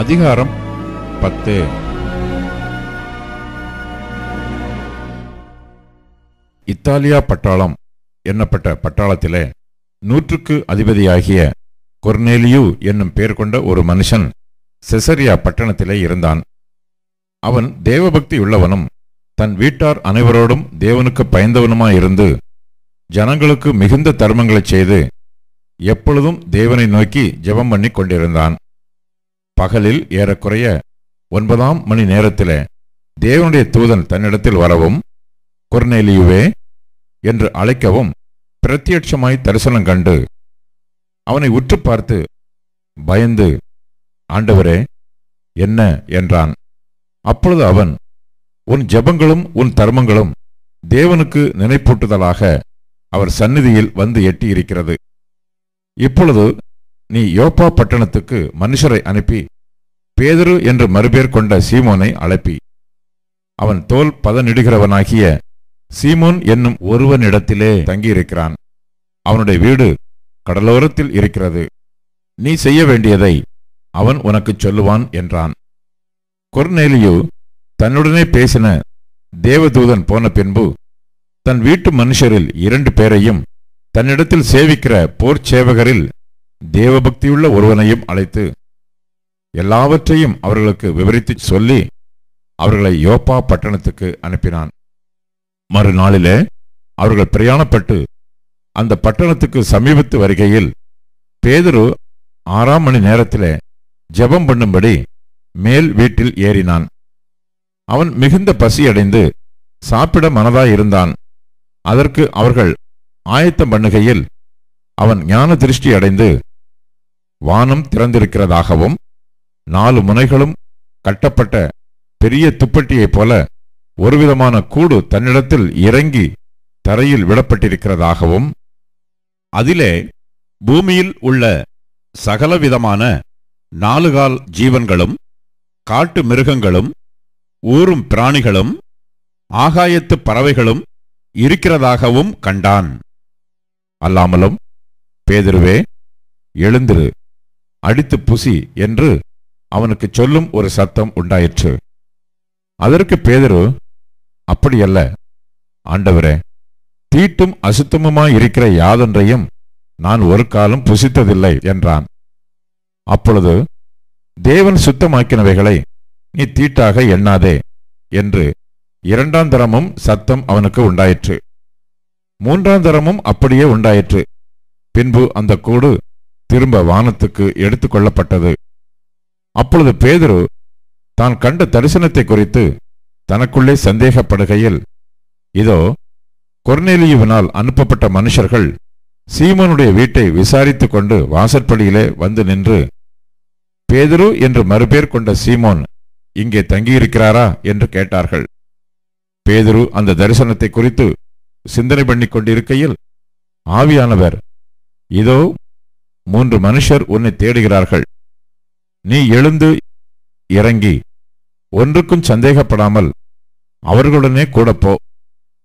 அதிகாரம் 10. இத்தாலியா பட்டாளம் என்னப்பட்ட பட்டாளத்திலே 100க்கு அதிபதியாகிய கொர்நேலியு என்னும் பெயர் கொண்ட ஒரு மனுஷன் செசரியா பட்டணத்திலே இருந்தான். அவன் தேவபக்தி உள்ளவனும் தன் வீட்டார் அனைவரோடும் தேவனுக்கு பயந்தவனுமாயிருந்து ஜனங்களுக்கு மிகுந்த தர்மங்களைச் செய்து எப்பொழுதும் தேவனை நோக்கி ஜெபம் பண்ணி கொண்டிருந்தான். பகலில் ஏறக்குறைய 9ஆம் மணி நேரத்திலே தேவனுடைய தூதன் தன்னிடத்தில் வரவும், கொர்நேலியுவே என்று அழைக்கவும் பிரத்யட்சமாய் தரிசனம் கண்டு அவனை உற்று பார்த்து பயந்து, ஆண்டவரே, என்ன என்றான். அப்பொழுது அவன், உன் ஜெபங்களும் உன் தர்மங்களும் தேவனுக்கு நினைப்பூட்டுதலாக அவர் சந்நிதியில் வந்து எட்டியிருக்கிறது. இப்பொழுது நீ யோப்பா பட்டணத்துக்கு மனுஷரை அனுப்பி பேதுரு என்று மறுபேர் கொண்ட சீமோனை அழைப்பி, அவன் தோல் பதனிடுகிறவனாகிய சீமோன் என்னும் ஒருவனிடத்திலே தங்கியிருக்கிறான். அவனுடைய வீடு கடலோரத்தில் இருக்கிறது. நீ செய்ய வேண்டியதை அவன் உனக்குச் சொல்லுவான் என்றான். கொர்நேலியு தன்னுடனே பேசின தேவதூதன் போன பின்பு தன் வீட்டு மனுஷரில் 2 பேரையும் தன்னிடத்தில் சேவிக்கிற போர் சேவகரில் தேவபக்தியுள்ள ஒருவனையும் அழைத்து எல்லாவற்றையும் அவர்களுக்கு விவரித்து சொல்லி அவர்களை யோப்பா பட்டணத்துக்கு அனுப்பினான். மறுநாளிலே அவர்கள் பிரயாணப்பட்டு அந்த பட்டணத்துக்கு சமீபத்து வருகையில் பேதுரு 6ஆம் மணி நேரத்திலே ஜெபம் பண்ணும்படி மேல் வீட்டில் ஏறினான். அவன் மிகுந்த பசியடைந்து சாப்பிட மனதாயிருந்தான். அதற்கு அவர்கள் ஆயத்தம் பண்ணுகையில் அவன் ஞான திருஷ்டி அடைந்து வானம் திறந்திருக்கிறதாகவும் 4 முனைகளும் கட்டப்பட்ட பெரிய துப்பட்டியைப் போல ஒருவிதமான கூடு தன்னிடத்தில் இறங்கி தரையில் விடப்பட்டிருக்கிறதாகவும் அதிலே பூமியில் உள்ள சகலவிதமான 4 கால் ஜீவன்களும் காட்டு மிருகங்களும் ஊரும் பிராணிகளும் ஆகாயத்து பறவைகளும் இருக்கிறதாகவும் கண்டான். அல்லாமலும், பேதுருவே, எழுந்திரு, அடித்து புசி என்று அவனுக்கு சொல்லும் ஒரு சத்தம் உண்டாயிற்று. அதற்கு பேதுரு, அப்படியல்ல ஆண்டவரே, தீட்டும் அசுத்தமுமாயிருக்கிற யாதொன்றையும் நான் ஒரு காலம் புசித்ததில்லை என்றான். அப்பொழுது, தேவன் சுத்தமாக்கினவைகளை நீ தீட்டாக எண்ணாதே என்று 2ஆம் தரமும் சத்தம் அவனுக்கு உண்டாயிற்று. 3ஆம் தரமும் அப்படியே உண்டாயிற்று. பின்பு அந்த கூடு திரும்ப வானத்துக்கு எடுத்துக்கொள்ளப்பட்டது. அப்பொழுது பேதுரு தான் கண்ட தரிசனத்தை குறித்து தனக்குள்ளே சந்தேகப்படுகையில், இதோ, கொர்நேலியுவினால் அனுப்பப்பட்ட மனுஷர்கள் சீமோனுடைய வீட்டை விசாரித்து கொண்டு வாசற்படியிலே வந்து நின்று, பேதுரு என்று மறுபேர் கொண்ட சீமோன் இங்கே தங்கியிருக்கிறாரா என்று கேட்டார்கள். பேதுரு அந்த தரிசனத்தை குறித்து சிந்தனை பண்ணி கொண்டிருக்கையில் ஆவியானவர், இதோ 3 மனுஷர் உன்னை தேடுகிறார்கள். நீ எழுந்து இறங்கி ஒன்றுக்கும் சந்தேகப்படாமல் அவர்களுடனே கூட போ,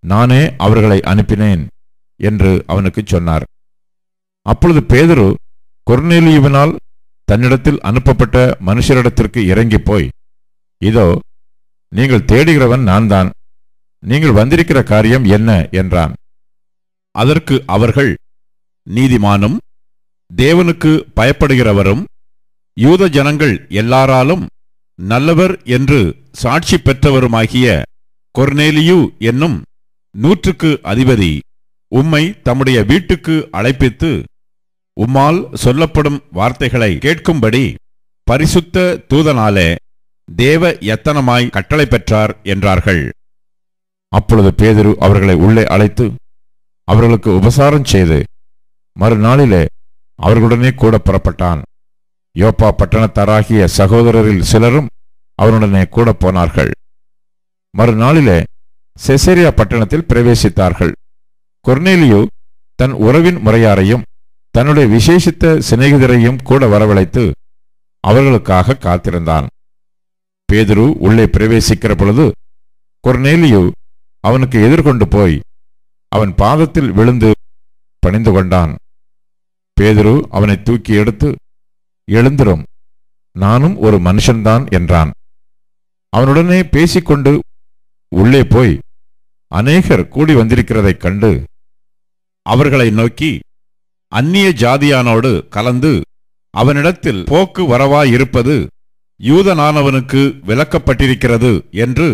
நானே அவர்களை அனுப்பினேன் என்று அவனுக்கு சொன்னார். அப்பொழுது பேதுரு கொர்நேலியுவினால் தன்னிடத்தில் அனுப்பப்பட்ட மனுஷரிடத்திற்கு இறங்கி போய், இதோ, நீங்கள் தேடுகிறவன் நான் தான். நீங்கள் வந்திருக்கிற காரியம் என்ன என்றான். அதற்கு அவர்கள், நீதிமானும் தேவனுக்கு பயப்படுகிறவரும் யூத ஜனங்கள் எல்லாராலும் நல்லவர் என்று சாட்சி பெற்றவருமாகிய கொர்நேலியு என்னும் 100க்கு அதிபதி உம்மை தம்முடைய வீட்டுக்கு அழைப்பித்து உம்மால் சொல்லப்படும் வார்த்தைகளை கேட்கும்படி பரிசுத்த தூதனாலே தேவ யத்தனமாய் கட்டளை பெற்றார் என்றார்கள். அப்பொழுது பேதுரு அவர்களை உள்ளே அழைத்து அவர்களுக்கு உபசாரம் செய்து மறுநாளிலே அவர்களுடனே கூட புறப்பட்டான். யோப்பா பட்டணத்தாராகிய சகோதரரில் சிலரும் அவனுடனே கூட போனார்கள். மறுநாளிலே செசரியா பட்டணத்தில் பிரவேசித்தார்கள். கொர்நேலியு தன் உறவின் முறையாரையும் தன்னுடைய விசேஷித்த சிநேகிதரையும் கூட வரவழைத்து அவர்களுக்காக காத்திருந்தான். பேதுரு உள்ளே பிரவேசிக்கிற பொழுது கொர்நேலியு அவனுக்கு எதிர்கொண்டு போய் அவன் பாதத்தில் விழுந்து பணிந்து கொண்டான். பேதுரு அவனை தூக்கி எடுத்து, எழுந்திரும், நானும் ஒரு மனுஷன்தான் என்றான். அவனுடனே பேசிக்கொண்டு உள்ளே போய் அநேகர் கூடி வந்திருக்கிறதைக் கண்டு அவர்களை நோக்கி, அந்நிய ஜாதியானோடு கலந்து அவனிடத்தில் போக்கு வரவாயிருப்பது யூதனானவனுக்கு விலக்கப்பட்டிருக்கிறது என்று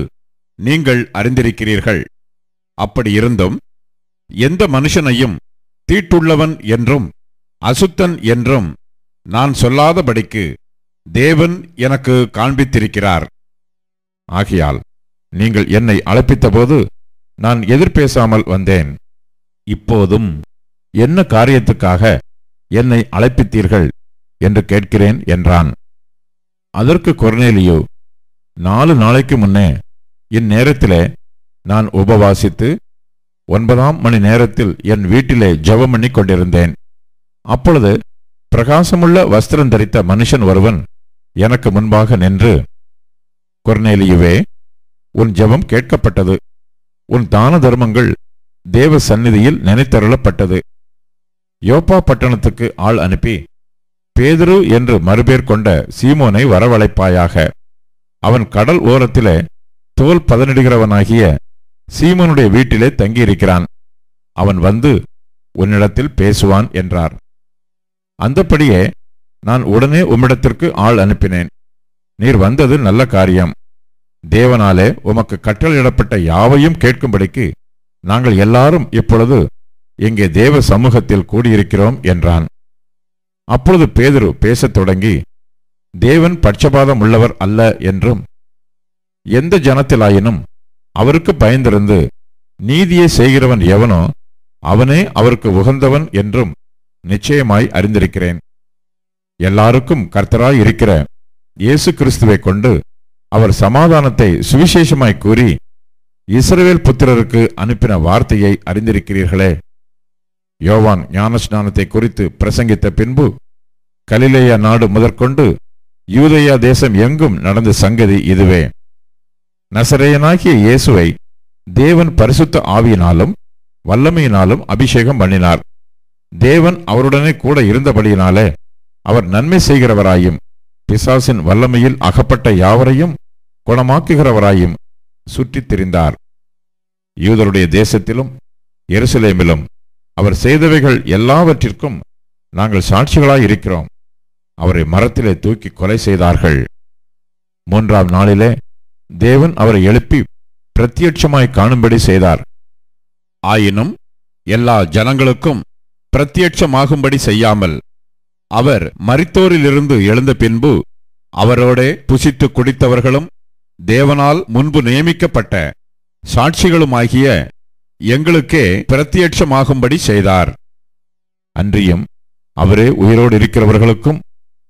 நீங்கள் அறிந்திருக்கிறீர்கள். அப்படியிருந்தும் எந்த மனுஷனையும் தீட்டுள்ளவன் என்றும் அசுத்தன் என்றும் நான் சொல்லாதபடிக்கு தேவன் எனக்கு காண்பித்திருக்கிறார். ஆகையால் நீங்கள் என்னை அழைப்பித்தபோது நான் எதிர்பேசாமல் வந்தேன். இப்போதும் என்ன காரியத்துக்காக என்னை அழைப்பித்தீர்கள் என்று கேட்கிறேன் என்றான். அதற்கு கொர்நேலியு, 4 நாளைக்கு முன்னே இந்நேரத்திலே நான் உபவாசித்து 9ஆம் மணி நேரத்தில் என் வீட்டிலே ஜெபம் பண்ணி கொண்டிருந்தேன். அப்பொழுது பிரகாசமுள்ள வஸ்திரம் தரித்த மனுஷன் ஒருவன் எனக்கு முன்பாக நின்று, கொர்நேலியுவே, உன் ஜெபம் கேட்கப்பட்டது, உன் தான தர்மங்கள் தேவ சந்நிதியில் நினைத்தருளப்பட்டது. யோப்பா பட்டணத்துக்கு ஆள் அனுப்பி பேதுரு என்று மறுபேர் கொண்ட சீமோனை வரவழைப்பாயாக. அவன் கடல் ஓரத்திலே தோல் பதனிடுகிறவனாகிய சீமோனுடைய வீட்டிலே தங்கியிருக்கிறான். அவன் வந்து உன்னிடத்தில் பேசுவான் என்றார். அந்தப்படியே நான் உடனே உம்மிடத்திற்கு ஆள் அனுப்பினேன். நீர் வந்தது நல்ல காரியம். தேவனாலே உமக்கு கட்டளையிடப்பட்ட யாவையும் கேட்கும்படிக்கு நாங்கள் எல்லாரும் இப்பொழுது இங்கே தேவ சமூகத்தில் கூடியிருக்கிறோம் என்றான். அப்பொழுது பேதுரு பேசத் தொடங்கி, தேவன் பட்சபாதம் உள்ளவர் அல்ல என்றும் எந்த ஜனத்திலாயினும் அவருக்கு பயந்திருந்து நீதியை செய்கிறவன் எவனோ அவனே அவருக்கு உகந்தவன் என்றும் நிச்சயமாய் அறிந்திருக்கிறேன். எல்லாருக்கும் கர்த்தராய் இருக்கிற இயேசு கிறிஸ்துவை கொண்டு அவர் சமாதானத்தை சுவிசேஷமாய் கூறி இஸ்ரவேல் புத்திரருக்கு அனுப்பின வார்த்தையை அறிந்திருக்கிறீர்களே. யோவான் ஞானஸ்நானத்தை குறித்து பிரசங்கித்த பின்பு கலிலேயா நாடு முதற்கொண்டு யூதேயா தேசம் எங்கும் நடந்த சங்கதி இதுவே. நசரேயனாகிய இயேசுவை தேவன் பரிசுத்த ஆவியினாலும் வல்லமையினாலும் அபிஷேகம் பண்ணினார். தேவன் அவருடனே கூட இருந்தபடியினாலே அவர் நன்மை செய்கிறவராயும் பிசாசின் வல்லமையில் அகப்பட்ட யாவரையும் குணமாக்குகிறவராயும் சுற்றித் திரிந்தார். யூதருடைய தேசத்திலும் எருசலேமிலும் அவர் செய்தவைகள் எல்லாவற்றிற்கும் நாங்கள் சாட்சிகளாயிருக்கிறோம். அவரை மரத்திலே தூக்கி கொலை செய்தார்கள். 3ஆம் நாளிலே தேவன் அவரை எழுப்பி பிரத்யட்சமாய் காணும்படி செய்தார். ஆயினும் எல்லா ஜனங்களுக்கும் பிரத்யட்சமாகும்படி செய்யாமல் அவர் மரித்தோரிலிருந்து எழுந்த பின்பு அவரோடே புசித்து குடித்தவர்களும் தேவனால் முன்பு நியமிக்கப்பட்ட சாட்சிகளுமாகிய எங்களுக்கே பிரத்யட்சமாகும்படி செய்தார். அன்றியும் அவரே உயிரோடு இருக்கிறவர்களுக்கும்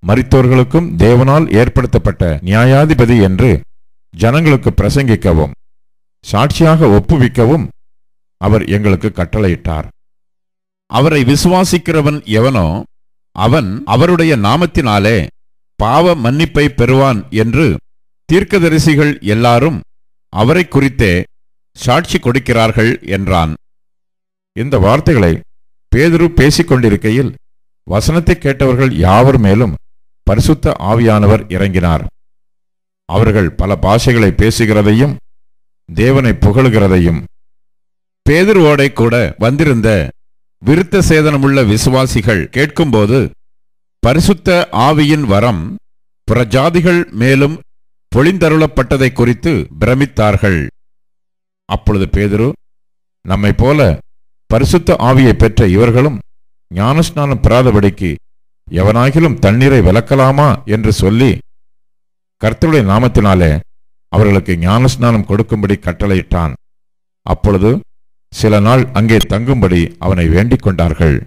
மரித்தோர்களுக்கும் தேவனால் ஏற்படுத்தப்பட்ட நியாயாதிபதி என்று ஜனங்களுக்கு பிரசங்கிக்கவும் சாட்சியாக ஒப்புவிக்கவும் அவர் எங்களுக்கு கட்டளையிட்டார். அவரை விசுவாசிக்கிறவன் எவனோ அவன் அவருடைய நாமத்தினாலே பாவ மன்னிப்பை பெறுவான் என்று தீர்க்கதரிசிகள் எல்லாரும் அவரை குறித்தே சாட்சி கொடுக்கிறார்கள் என்றான். இந்த வார்த்தைகளை பேதுரு பேசிக் கொண்டிருக்கையில் வசனத்தை கேட்டவர்கள் யாவர் மேலும் பரிசுத்த ஆவியானவர் இறங்கினார். அவர்கள் பல பாஷைகளை பேசுகிறதையும் தேவனை புகழுகிறதையும் பேதுருவோடே கூட வந்திருந்த விருத்த சேதனமுள்ள விசுவாசிகள் கேட்கும்போது பரிசுத்த ஆவியின் வரம் புறஜாதிகள் மேலும் பொழிந்தருளப்பட்டதை குறித்து பிரமித்தார்கள். அப்பொழுது பேதுரு, நம்மை போல பரிசுத்த ஆவியை பெற்ற இவர்களும் ஞானஸ்நானம் பெறாதபடிக்கு எவனாகிலும் தண்ணீரை விலக்கலாமா என்று சொல்லி கர்த்தருடைய நாமத்தினாலே அவர்களுக்கு ஞானஸ்நானம் கொடுக்கும்படி கட்டளையிட்டான். அப்பொழுது சில நாள் அங்கே தங்கும்படி அவனை வேண்டிக் கொண்டார்கள்.